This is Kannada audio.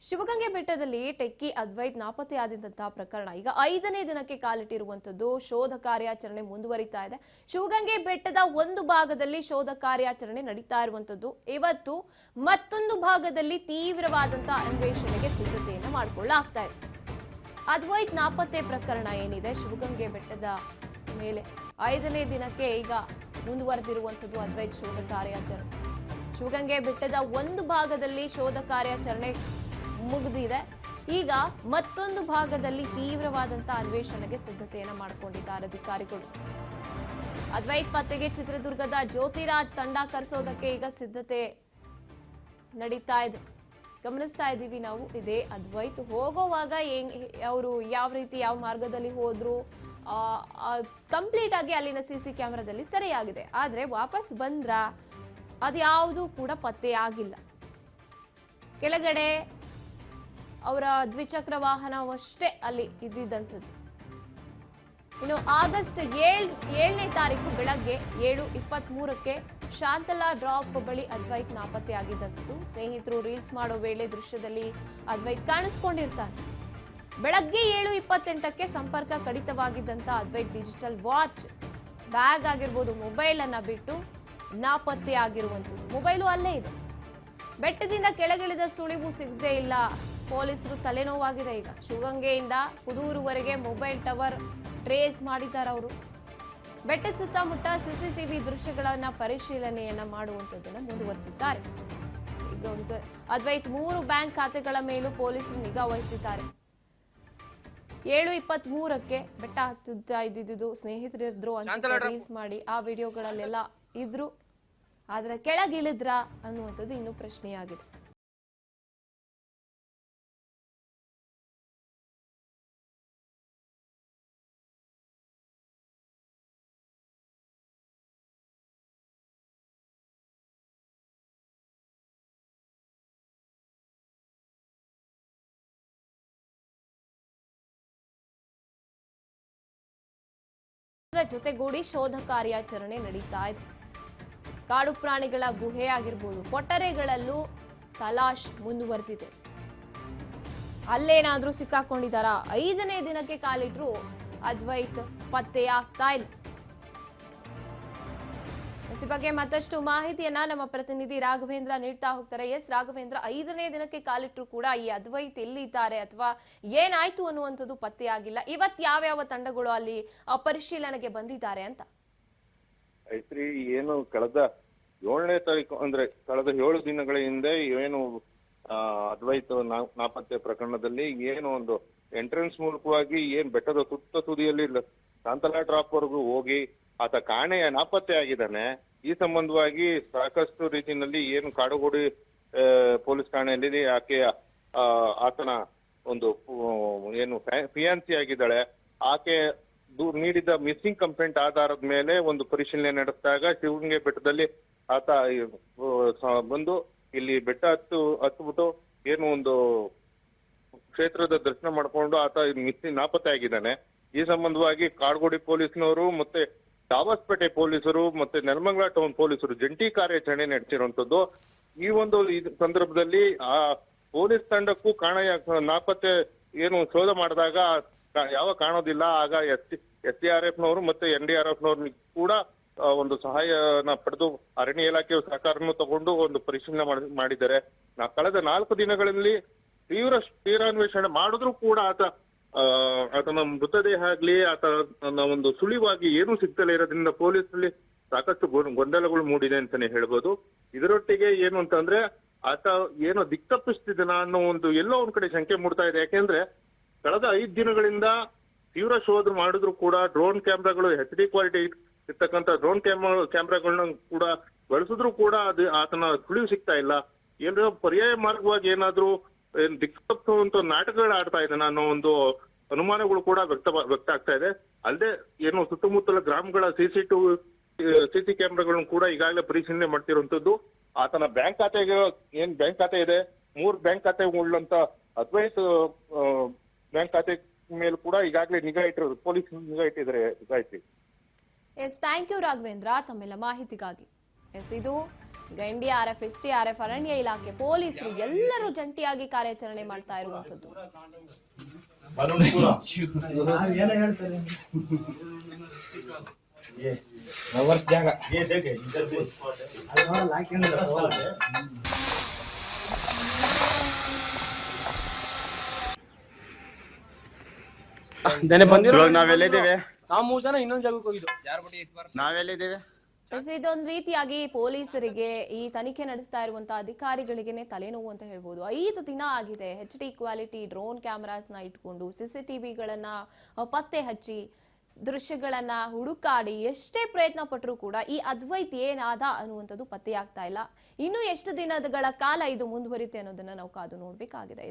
ಶಿವಗಂಗೆ ಬೆಟ್ಟದಲ್ಲಿ ಟೆಕ್ಕಿ ಅದ್ವೈತ್ ನಾಪತ್ತೆಯಾದಂತಹ ಪ್ರಕರಣ ಈಗ 5ನೇ ದಿನಕ್ಕೆ ಕಾಲಿಟ್ಟಿರುವಂತದ್ದು. ಶೋಧ ಕಾರ್ಯಾಚರಣೆ ಮುಂದುವರಿತಾ ಇದೆ. ಶಿವಗಂಗೆ ಬೆಟ್ಟದ ಒಂದು ಭಾಗದಲ್ಲಿ ಶೋಧ ಕಾರ್ಯಾಚರಣೆ ನಡೀತಾ ಇರುವಂತದ್ದು. ಇವತ್ತು ಮತ್ತೊಂದು ಭಾಗದಲ್ಲಿ ತೀವ್ರವಾದಂತಹ ಅನ್ವೇಷಣೆಗೆ ಸಿದ್ಧತೆಯನ್ನು ಮಾಡಿಕೊಳ್ಳಲಾಗ್ತಾ ಇದೆ. ಅದ್ವೈತ್ ನಾಪತ್ತೆ ಪ್ರಕರಣ ಏನಿದೆ ಶಿವಗಂಗೆ ಬೆಟ್ಟದ ಮೇಲೆ 5ನೇ ದಿನಕ್ಕೆ ಈಗ ಮುಂದುವರೆದಿರುವಂತದ್ದು ಅದ್ವೈತ್ ಶೋಧ ಕಾರ್ಯಾಚರಣೆ. ಶಿವಗಂಗೆ ಬೆಟ್ಟದ ಒಂದು ಭಾಗದಲ್ಲಿ ಶೋಧ ಕಾರ್ಯಾಚರಣೆ ಮುಗಿದಿದೆ. ಈಗ ಮತ್ತೊಂದು ಭಾಗದಲ್ಲಿ ತೀವ್ರವಾದಂತಹ ಅನ್ವೇಷಣೆಗೆ ಸಿದ್ಧತೆಯನ್ನ ಮಾಡಿಕೊಂಡಿದ್ದಾರೆ ಅಧಿಕಾರಿಗಳು. ಅದ್ವೈತ್ ಪತ್ತೆಗೆ ಚಿತ್ರದುರ್ಗದ ಜ್ಯೋತಿರಾಜ್ ತಂಡ ಕರೆಸೋದಕ್ಕೆ ಈಗ ಸಿದ್ಧತೆ ನಡೀತಾ ಇದೆ. ಗಮನಿಸ್ತಾ ಇದ್ದೀವಿ ನಾವು. ಇದೇ ಅದ್ವೈತ್ ಹೋಗೋವಾಗ ಅವರು ಯಾವ ರೀತಿ ಯಾವ ಮಾರ್ಗದಲ್ಲಿ ಹೋದ್ರು ಕಂಪ್ಲೀಟ್ ಆಗಿ ಅಲ್ಲಿನ ಸಿಸಿ ಕ್ಯಾಮೆರಾದಲ್ಲಿ ಸರಿಯಾಗಿದೆ. ಆದ್ರೆ ವಾಪಸ್ ಬಂದ್ರ ಅದ್ಯಾವುದೂ ಕೂಡ ಪತ್ತೆ ಆಗಿಲ್ಲ. ಕೆಳಗಡೆ ಅವರ ದ್ವಿಚಕ್ರ ವಾಹನವಷ್ಟೇ ಅಲ್ಲಿ ಇದ್ದಿದ್ದಂಥದ್ದು. ಇನ್ನು ಆಗಸ್ಟ್ 7ನೇ ತಾರೀಕು ಬೆಳಗ್ಗೆ 7:23ಕ್ಕೆ ಶಾಂತಲಾ ಡ್ರಾಪ್ ಬಳಿ ಅದ್ವೈತ್ ನಾಪತ್ತೆ ಆಗಿದ್ದಂಥದ್ದು. ಸ್ನೇಹಿತರು ರೀಲ್ಸ್ ಮಾಡೋ ವೇಳೆ ದೃಶ್ಯದಲ್ಲಿ ಅದ್ವೈತ್ ಕಾಣಿಸ್ಕೊಂಡಿರ್ತಾನೆ. ಬೆಳಗ್ಗೆ 7:28ಕ್ಕೆ ಸಂಪರ್ಕ ಕಡಿತವಾಗಿದ್ದಂತ ಅದ್ವೈತ್ ಡಿಜಿಟಲ್ ವಾಚ್, ಬ್ಯಾಗ್ ಆಗಿರ್ಬೋದು, ಮೊಬೈಲ್ ಅನ್ನ ಬಿಟ್ಟು ನಾಪತ್ತೆ ಆಗಿರುವಂಥದ್ದು. ಮೊಬೈಲು ಅಲ್ಲೇ ಇದೆ. ಬೆಟ್ಟದಿಂದ ಕೆಳಗಿಳಿದ ಸುಳಿವು ಸಿಗದೇ ಇಲ್ಲ. ಪೊಲೀಸರು ತಲೆನೋವಾಗಿದೆ. ಈಗ ಶಿವಗಂಗೆಯಿಂದ ಕುದೂರುವರೆಗೆ ಮೊಬೈಲ್ ಟವರ್ ಟ್ರೇಸ್ ಮಾಡಿದ್ದಾರೆ ಅವರು. ಬೆಟ್ಟದ ಸುತ್ತಮುತ್ತ ಸಿಸಿಟಿವಿ ದೃಶ್ಯಗಳನ್ನ ಪರಿಶೀಲನೆಯನ್ನ ಮಾಡುವಂಥದ್ದನ್ನ ಮುಂದುವರಿಸಿದ್ದಾರೆ. ಈಗ ಅದ್ವೈತ್ 3 ಬ್ಯಾಂಕ್ ಖಾತೆಗಳ ಮೇಲೂ ಪೊಲೀಸರು ನಿಗಾ ವಹಿಸಿದ್ದಾರೆ. 7:23ಕ್ಕೆ ಬೆಟ್ಟ ಹತ್ತುತ್ತಾ ಇದ್ದಿದ್ದು ಸ್ನೇಹಿತರಿದ್ರು ಅನ್ಸುತ್ತೆ ರೀಲ್ಸ್ ಮಾಡಿ ಆ ವಿಡಿಯೋಗಳಲ್ಲೆಲ್ಲ ಇದ್ರು. ಆದ್ರೆ ಕೆಳಗಿಳಿದ್ರ ಅನ್ನುವಂಥದ್ದು ಇನ್ನೂ ಪ್ರಶ್ನೆಯಾಗಿದೆ. ಜೊತೆಗೂಡಿ ಶೋಧ ಕಾರ್ಯಾಚರಣೆ ನಡೀತಾ ಇದೆ. ಕಾಡು ಪ್ರಾಣಿಗಳ ಗುಹೆ ಆಗಿರ್ಬೋದು, ಪೊಟರೆಗಳಲ್ಲೂ ತಲಾಶ್ ಮುಂದುವರೆದಿದೆ. ಅಲ್ಲೇನಾದ್ರೂ ಸಿಕ್ಕಾಕೊಂಡಿದಾರ? 5ನೇ ದಿನಕ್ಕೆ ಕಾಲಿಟ್ರು ಅದ್ವೈತ್ ಪತ್ತೆಯಾಗ್ತಾ ಇಲ್ಲ. ಈ ಬಗ್ಗೆ ಮತ್ತಷ್ಟು ಮಾಹಿತಿಯನ್ನ ನಮ್ಮ ಪ್ರತಿನಿಧಿ ರಾಘವೇಂದ್ರ ನೀಡ್ತಾ ಹೋಗ್ತಾರೆ. ಎಸ್ ರಾಘವೇಂದ್ರ, 5ನೇ ದಿನಕ್ಕೆ ಕಾಲಿಟ್ರು ಕೂಡ ಈ ಅದ್ವೈತ್ ಎಲ್ಲಿದ್ದಾರೆ ಅಥವಾ ಏನಾಯ್ತು ಅನ್ನುವಂಥದ್ದು ಪತ್ತೆಯಾಗಿಲ್ಲ. ಇವತ್ತು ಯಾವ್ಯಾವ ತಂಡಗಳು ಅಲ್ಲಿ ಪರಿಶೀಲನೆಗೆ ಬಂದಿದ್ದಾರೆ ಅಂತ? ಐತ್ರಿ, ಏನು ಕಳೆದ 7ನೇ ತಾರೀಕು ಅಂದ್ರೆ ಕಳೆದ 7 ದಿನಗಳ ಹಿಂದೆ ಏನು ಅದ್ವೈತ್ ನಾಪತ್ತೆ ಪ್ರಕರಣದಲ್ಲಿ ಏನು ಒಂದು ಎಂಟ್ರೆನ್ಸ್ ಮೂಲಕವಾಗಿ ಏನ್ ಬೆಟ್ಟದ ತುತ್ತ ತುದಿಯಲ್ಲಿ ಶಾಂತಲಾ ಡ್ರಾಪ್ ವರೆಗೂ ಹೋಗಿ ಆತ ಕಾಣೆಯ ನಾಪತ್ತೆ ಆಗಿದ್ದಾನೆ. ಈ ಸಂಬಂಧವಾಗಿ ಸಾಕಷ್ಟು ರೀತಿಯಲ್ಲಿ ಏನು ಕಾಡುಗೋಡಿ ಪೊಲೀಸ್ ಠಾಣೆಯಲ್ಲಿ ಆತನ ಒಂದು ಏನು ಫಿಯಾನ್ಸಿ ಆಗಿದ್ದಾಳೆ, ಆಕೆ ನೀಡಿದ ಮಿಸ್ಸಿಂಗ್ ಕಂಪ್ಲೇಂಟ್ ಆಧಾರದ ಮೇಲೆ ಒಂದು ಪರಿಶೀಲನೆ ನಡೆಸಿದಾಗ ಶಿವಗಂಗೆ ಬೆಟ್ಟದಲ್ಲಿ ಆತ ಬಂದು ಇಲ್ಲಿ ಬೆಟ್ಟ ಹತ್ಬಿಟ್ಟು ಏನು ಒಂದು ಕ್ಷೇತ್ರದ ದರ್ಶನ ಮಾಡ್ಕೊಂಡು ಆತ ನಾಪತ್ತೆ ಆಗಿದ್ದಾನೆ. ಈ ಸಂಬಂಧವಾಗಿ ಕಾಡುಗೋಡಿ ಪೊಲೀಸ್ನವರು ಮತ್ತೆ ದಾಬಸ್ಪೇಟೆ ಪೊಲೀಸರು ಮತ್ತೆ ನೆಲಮಂಗಲ ಟೌನ್ ಪೊಲೀಸರು ಜಂಟಿ ಕಾರ್ಯಾಚರಣೆ ನಡೆಸಿರುವಂತದ್ದು. ಈ ಒಂದು ಸಂದರ್ಭದಲ್ಲಿ ಆ ಪೊಲೀಸ್ ತಂಡಕ್ಕೂ ನಾಪತ್ತೆ ಏನು ಶೋಧ ಮಾಡಿದಾಗ ಯಾವ ಕಾಣೋದಿಲ್ಲ. ಆಗ SDRF ಮತ್ತೆ NDRF ಕೂಡ ಒಂದು ಸಹಾಯನ ಪಡೆದು ಅರಣ್ಯ ಇಲಾಖೆಯ ಸಹಕಾರವನ್ನು ತಗೊಂಡು ಒಂದು ಪರಿಶೀಲನೆ ಮಾಡಿದ್ದಾರೆ. ಕಳೆದ 4 ದಿನಗಳಲ್ಲಿ ತೀವ್ರಾನ್ವೇಷಣೆ ಮಾಡಿದ್ರು ಕೂಡ ಆತನ ಮೃತದೇಹ ಆಗ್ಲಿ ಆತನ ಒಂದು ಸುಳಿವಾಗಿ ಏನೂ ಸಿಗ್ತಲೇ ಇರೋದ್ರಿಂದ ಪೊಲೀಸರಲ್ಲಿ ಸಾಕಷ್ಟು ಗೊಂದಲಗಳು ಮೂಡಿದೆ ಅಂತಾನೆ ಹೇಳ್ಬೋದು. ಇದರೊಟ್ಟಿಗೆ ಏನು ಅಂತಂದ್ರೆ ಆತ ಏನೋ ದಿಕ್ತಪ್ಪಿಸ್ತಿದ್ದಾನ ಅನ್ನೋ ಒಂದು ಎಲ್ಲೋ ಒಂದ್ ಕಡೆ ಶಂಕೆ ಮೂಡ್ತಾ ಇದೆ. ಯಾಕೆಂದ್ರೆ ಕಳೆದ 5 ದಿನಗಳಿಂದ ತೀವ್ರ ಶೋಧ ಮಾಡಿದ್ರು ಕೂಡ ಡ್ರೋನ್ ಕ್ಯಾಮ್ರಾಗಳು HD ಕ್ವಾಲಿಟಿ ಇರ್ತಕ್ಕಂಥ ಡ್ರೋನ್ ಕ್ಯಾಮ್ರಾಗಳನ್ನ ಕೂಡ ಬಳಸಿದ್ರು ಕೂಡ ಆತನ ಸುಳಿವು ಸಿಗ್ತಾ ಇಲ್ಲ. ಏನೋ ಪರ್ಯಾಯ ಮಾರ್ಗವಾಗಿ ಏನಾದ್ರೂ ದಿಕ್ತಪ್ಪುವಂತ ನಾಟಕಗಳು ಆಡ್ತಾ ಇದ್ದಾನೆ ಅನ್ನೋ ಒಂದು ಅನುಮಾನಗಳು ಕೂಡ ವ್ಯಕ್ತ ಆಗ್ತಾ ಇದೆ. ಅಲ್ಲದೆ ಏನು ಸುತ್ತಮುತ್ತಲ ಗ್ರಾಮಗಳ ಸಿಸಿ ಕ್ಯಾಮ್ರಾಗಳನ್ನು ಕೂಡ ಈಗಾಗಲೇ ಪರಿಶೀಲನೆ ಮಾಡ್ತಿರುವಂತದ್ದು. ಆತನ ಬ್ಯಾಂಕ್ ಖಾತೆಗೆ ಏನ್ ಬ್ಯಾಂಕ್ ಖಾತೆ ಇದೆ, 3 ಬ್ಯಾಂಕ್ ಖಾತೆ ಉಳ್ಳಂತ ಅದ್ವೈತ್ ಬ್ಯಾಂಕ್ ಖಾತೆ ಮೇಲೆ ಕೂಡ ಈಗಾಗಲೇ ನಿಗಾ ಇಟ್ಟಿರೋದು ಪೊಲೀಸ್ ನಿಗಾ ಇಟ್ಟಿದ್ದಾರೆ. ಎಸ್, ಥ್ಯಾಂಕ್ ಯು ರಾಘವೇಂದ್ರ ತಮ್ಮೆಲ್ಲ ಮಾಹಿತಿಗಾಗಿ. ಎಸ್, ಇದು ಈಗ NDRF, SDRF, ಅರಣ್ಯ ಇಲಾಖೆ, ಪೊಲೀಸರು ಎಲ್ಲರೂ ಜಂಟಿಯಾಗಿ ಕಾರ್ಯಾಚರಣೆ ಮಾಡ್ತಾ ಇರುವಂತದ್ದು. ನಾವೆಲ್ಲಿದ್ದೇವೆ? ನಾವು 3 ಜನ ಇನ್ನೊಂದು ಜಾಗಕ್ಕೆ ಹೋಗಿದ್ದು. ನಾವೆಲ್ಲಿದ್ದೇವೆ? ಇದೊಂದು ರೀತಿಯಾಗಿ ಪೊಲೀಸರಿಗೆ, ಈ ತನಿಖೆ ನಡೆಸ್ತಾ ಇರುವಂತಹ ಅಧಿಕಾರಿಗಳಿಗೆನೆ ತಲೆನೋವು ಅಂತ ಹೇಳ್ಬೋದು. 5 ದಿನ ಆಗಿದೆ HD ಕ್ವಾಲಿಟಿ ಡ್ರೋನ್ ಕ್ಯಾಮರಾಸ್ನ ಇಟ್ಕೊಂಡು CCTVಗಳನ್ನ ಪತ್ತೆ ಹಚ್ಚಿ ದೃಶ್ಯಗಳನ್ನ ಹುಡುಕಾಡಿ ಎಷ್ಟೇ ಪ್ರಯತ್ನ ಪಟ್ಟರೂ ಕೂಡ ಈ ಅದ್ವೈತ್ ಏನಾದ ಅನ್ನುವಂಥದ್ದು ಪತ್ತೆಯಾಗ್ತಾ ಇಲ್ಲ. ಇನ್ನು ಎಷ್ಟು ದಿನಗಳ ಕಾಲ ಇದು ಮುಂದುವರಿಯುತ್ತೆ ಅನ್ನೋದನ್ನ ನಾವು ಕಾದು ನೋಡ್ಬೇಕಾಗಿದೆ.